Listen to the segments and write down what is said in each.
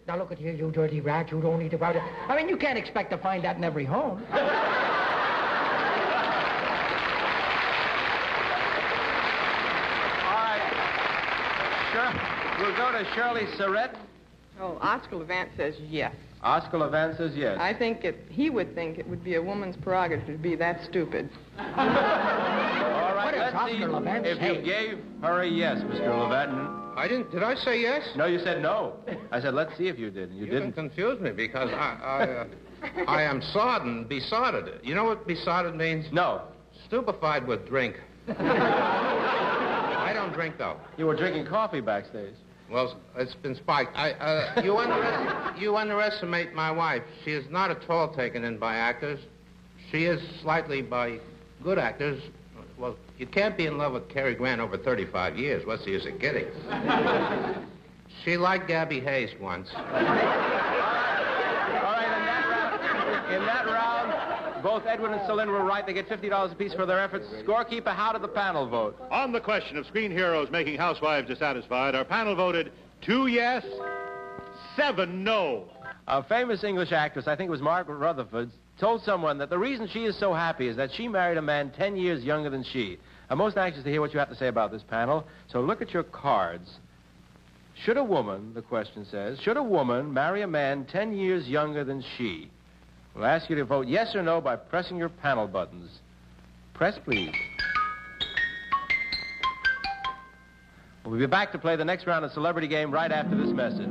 Now look at here, you dirty rat, you don't eat about it. I mean, you can't expect to find that in every home. All right. Sure. We'll go to Shirley Surratt. Oh, Oscar Levant says yes. Oscar Levant says yes. I think he would think it would be a woman's prerogative to be that stupid. All right, What does let's see Oscar Levant if say? you gave her a yes, Mr. Levant. I didn't. Did I say yes? No, you said no. I said, let's see if you did. And you didn't. confuse me because I am sodden, besotted. You know what besotted means? No. Stupefied with drink. I don't drink, though. You were drinking coffee backstage. Well, it's been spiked. You underestimate my wife. She is not at all taken in by actors. She is slightly by good actors. Well, you can't be in love with Cary Grant over 35 years. What's the use of kidding? She liked Gabby Hayes once. All right, in that round, both Edwin and Celine were right. They get $50 apiece for their efforts. Scorekeeper, how did the panel vote? On the question of screen heroes making housewives dissatisfied, our panel voted 2 yes, 7 no. A famous English actress, I think it was Margaret Rutherford, told someone that the reason she is so happy is that she married a man 10 years younger than she. I'm most anxious to hear what you have to say about this panel, so look at your cards. Should a woman, the question says, should a woman marry a man 10 years younger than she? We'll ask you to vote yes or no by pressing your panel buttons. Press, please. We'll be back to play the next round of Celebrity Game right after this message.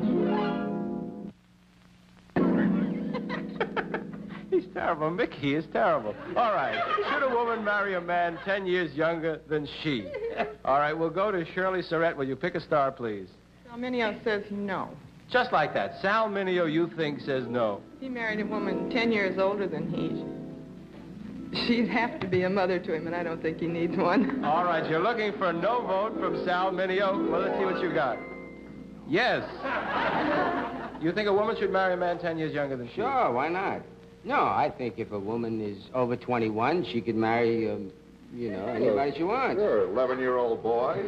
He's terrible. Mickey is terrible. All right. Should a woman marry a man 10 years younger than she? All right, we'll go to Shirley Surratt. Will you pick a star, please? Salminio says no. Just like that. Sal Mineo, you think, says no. He married a woman 10 years older than he. She'd have to be a mother to him, and I don't think he needs one. All right, you're looking for no vote from Sal Mineo. Well, let's see what you got. Yes. You think a woman should marry a man 10 years younger than she? Sure, why not? No, I think if a woman is over 21, she could marry, anybody she wants. Sure, 11-year-old boy.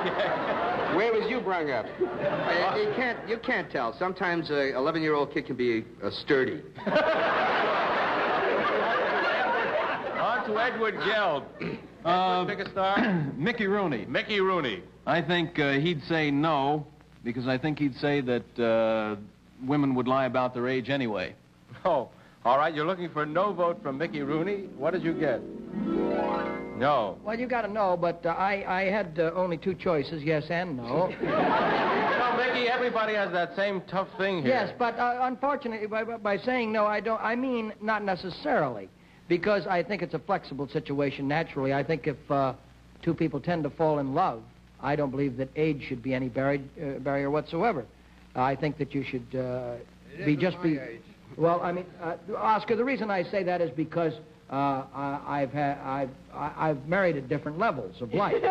Okay. Where was you brung up? You can't tell. Sometimes a 11-year-old kid can be sturdy. On to Edward Geld. Pick a star. Mickey Rooney. Mickey Rooney. I think he'd say no, because I think he'd say that women would lie about their age anyway. Oh, all right, you're looking for no vote from Mickey Rooney. What did you get? No. Well, you got to know, but I had only 2 choices, yes and no. You know, Mickey, everybody has that same tough thing here. Yes, but unfortunately, by saying no, I mean not necessarily, because I think it's a flexible situation naturally. I think if 2 people tend to fall in love, I don't believe that age should be any barrier whatsoever. I think that you should be. Well, I mean, Oscar, the reason I say that is because I've married at different levels of life.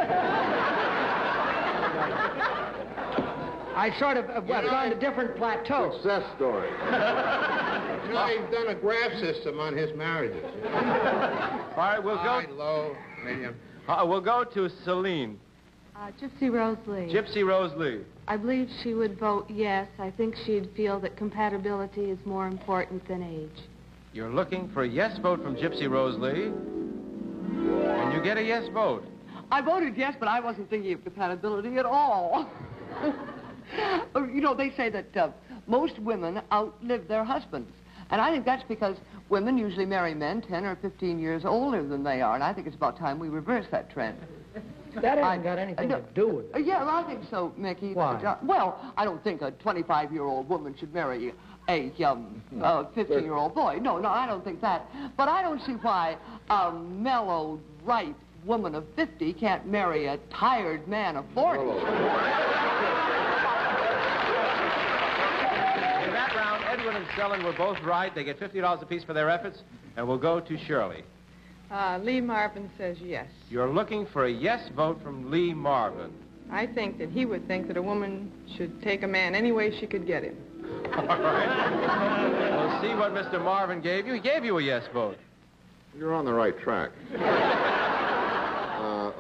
I sort of have gone to different plateaus. Success story. You know, he's done a graph system on his marriages. All right, we'll High, go. low, medium. We'll go to Celine. Gypsy Rose Lee. Gypsy Rose Lee. I believe she would vote yes. I think she'd feel that compatibility is more important than age. You're looking for a yes vote from Gypsy Rose Lee, and you get a yes vote. I voted yes, but I wasn't thinking of compatibility at all. You know, they say that most women outlive their husbands. And I think that's because women usually marry men 10 or 15 years older than they are. And I think it's about time we reverse that trend. That hasn't got anything to do with it. Yeah, well, I think so, Mickey. Why? Well, I don't think a 25-year-old woman should marry a 15-year-old boy. No, I don't think that. But I don't see why a mellow, right woman of 50 can't marry a tired man of 40. In that round, Edwin and Stellan were both right. They get $50 apiece for their efforts. And we'll go to Shirley. Lee Marvin says yes. You're looking for a yes vote from Lee Marvin. I think that he would think that a woman should take a man any way she could get him. All right. We'll see what Mr. Marvin gave you. He gave you a yes vote. You're on the right track.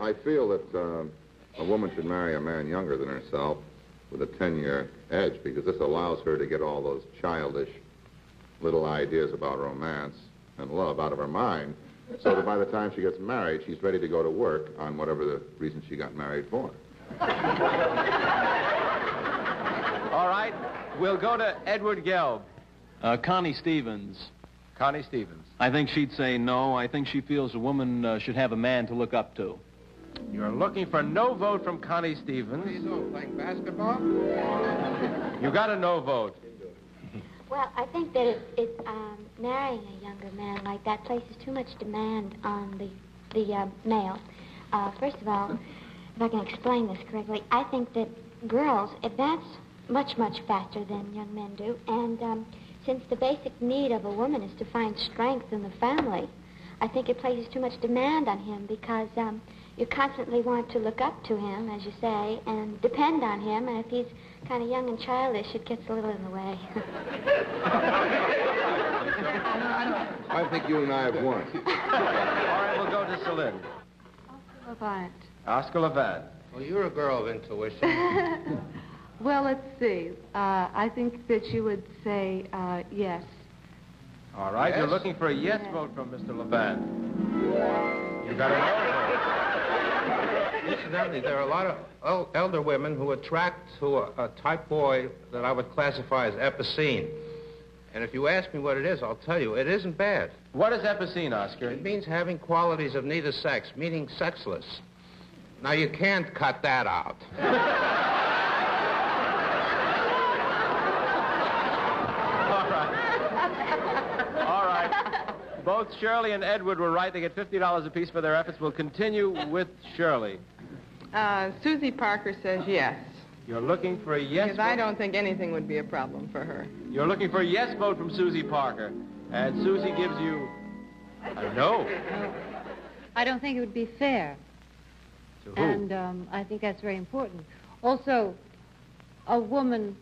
I feel that a woman should marry a man younger than herself, with a 10-year edge, because this allows her to get all those childish little ideas about romance and love out of her mind, so that by the time she gets married, she's ready to go to work on whatever the reason she got married for. All right, we'll go to Edward Gelb. Connie Stevens. Connie Stevens. I think she'd say no. I think she feels a woman should have a man to look up to. You're looking for no vote from Connie Stevens. What are you doing, playing basketball? You got a no vote. Well, I think that marrying a younger man like that places too much demand on the male. First of all, if I can explain this correctly, I think that girls advance much, much faster than young men do, and since the basic need of a woman is to find strength in the family, I think it places too much demand on him because you constantly want to look up to him, as you say, and depend on him, and if he's kind of young and childish, it gets a little in the way. I think you and I have won. All right, we'll go to Celine. Levant. Oscar Levant. Well, you're a girl of intuition. Well, let's see. I think that you would say yes. All right, Yes? you're looking for a yes vote from Mr. Levant. You got a no vote. Incidentally, there are a lot of elder women who attract to a type boy that I would classify as epicene. And if you ask me what it is, I'll tell you, it isn't bad. What is epicene, Oscar? It means having qualities of neither sex, meaning sexless. Now, you can't cut that out. All right. Both Shirley and Edward were right. They get $50 apiece for their efforts. We'll continue with Shirley. Susie Parker says yes. You're looking for a yes Because vote? I don't think anything would be a problem for her. You're looking for a yes vote from Susie Parker. And Susie gives you a no. I don't think it would be fair. To who? And I think that's very important. Also, a woman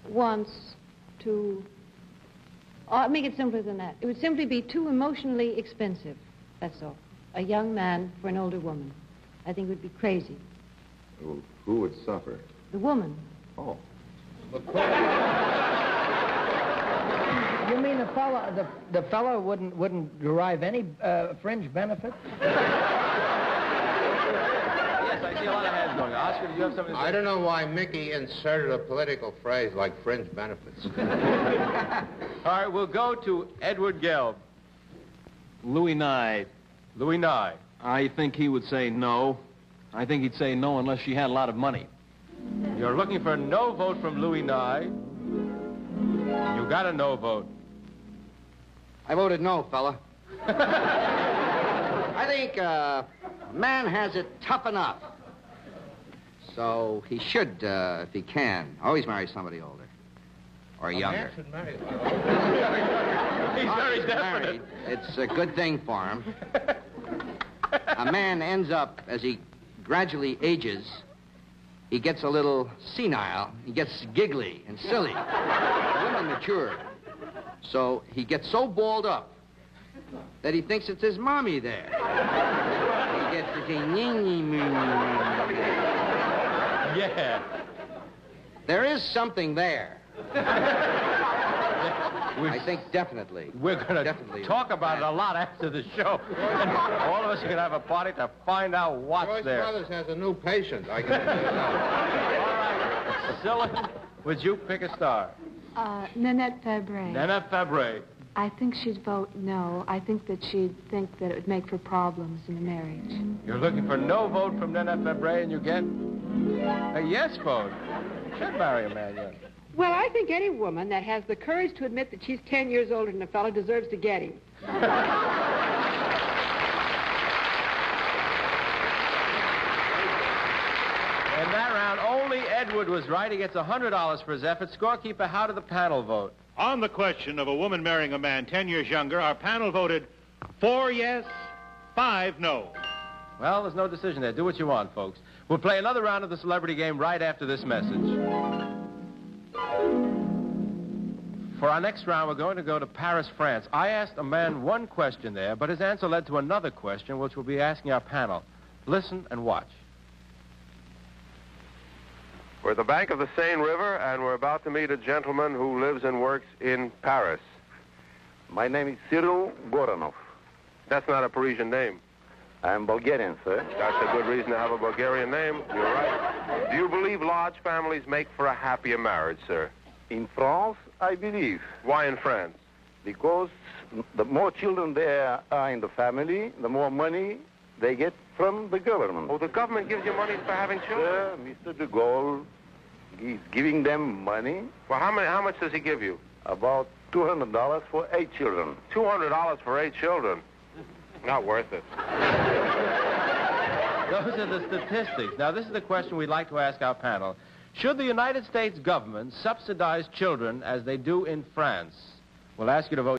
wants to... I'll make it simpler than that. It would simply be too emotionally expensive. That's all. A young man for an older woman. I think it would be crazy. Well, who would suffer? The woman. Oh. You mean the fellow wouldn't derive any fringe benefit? Yes, I see a lot of hands going. Oscar, do you have something to say? I don't know why Mickey inserted a political phrase like fringe benefits. All right, we'll go to Edward Gelb. Louis Nye. Louis Nye. I think he would say no. I think he'd say no unless she had a lot of money. You're looking for a no vote from Louis Nye. You got a no vote. I voted no, fella. I think a man has it tough enough. So he should, if he can, always marry somebody older. Or younger. Man should marry. He's very He's definite. married. It's a good thing for him. A man ends up, as he gradually ages, he gets a little senile. He gets giggly and silly. A little mature. So he gets so balled up that he thinks it's his mommy there. He gets to say, Yeah. There is something there. I think definitely. We're going to Definitely. talk about it a lot after the show. And all of us are going to have a party to find out what's Joyce there. Brothers has a new patient. I can tell you that. All right. Scylla, would you pick a star? Nanette Fabre. Nana Fabre. I think she'd vote no. I think that she'd think that it would make for problems in the marriage. You're looking for no vote from Nana Fabre, and you get a yes vote. You should marry a man young. Well, I think any woman that has the courage to admit that she's 10 years older than a fellow deserves to get him. In that round, only Edward was right. He gets $100 for his effort. Scorekeeper, how did the panel vote? On the question of a woman marrying a man 10 years younger, our panel voted 4 yes, 5 no. Well, there's no decision there. Do what you want, folks. We'll play another round of the celebrity game right after this message. For our next round, we're going to go to Paris, France. I asked a man one question there, but his answer led to another question, which we'll be asking our panel. Listen and watch. We're at the bank of the Seine River, and we're about to meet a gentleman who lives and works in Paris. My name is Cyril Goranov. That's not a Parisian name. I'm Bulgarian, sir. That's a good reason to have a Bulgarian name. You're right. Do you believe large families make for a happier marriage, sir? In France, I believe. Why in France? Because the more children there are in the family, the more money they get from the government. Oh, the government gives you money for having children? Sir, Mr. de Gaulle is giving them money. Well, how much does he give you? About $200 for 8 children. $200 for 8 children? Not worth it. Those are the statistics. Now, this is the question we'd like to ask our panel. Should the United States government subsidize children as they do in France? We'll ask you to vote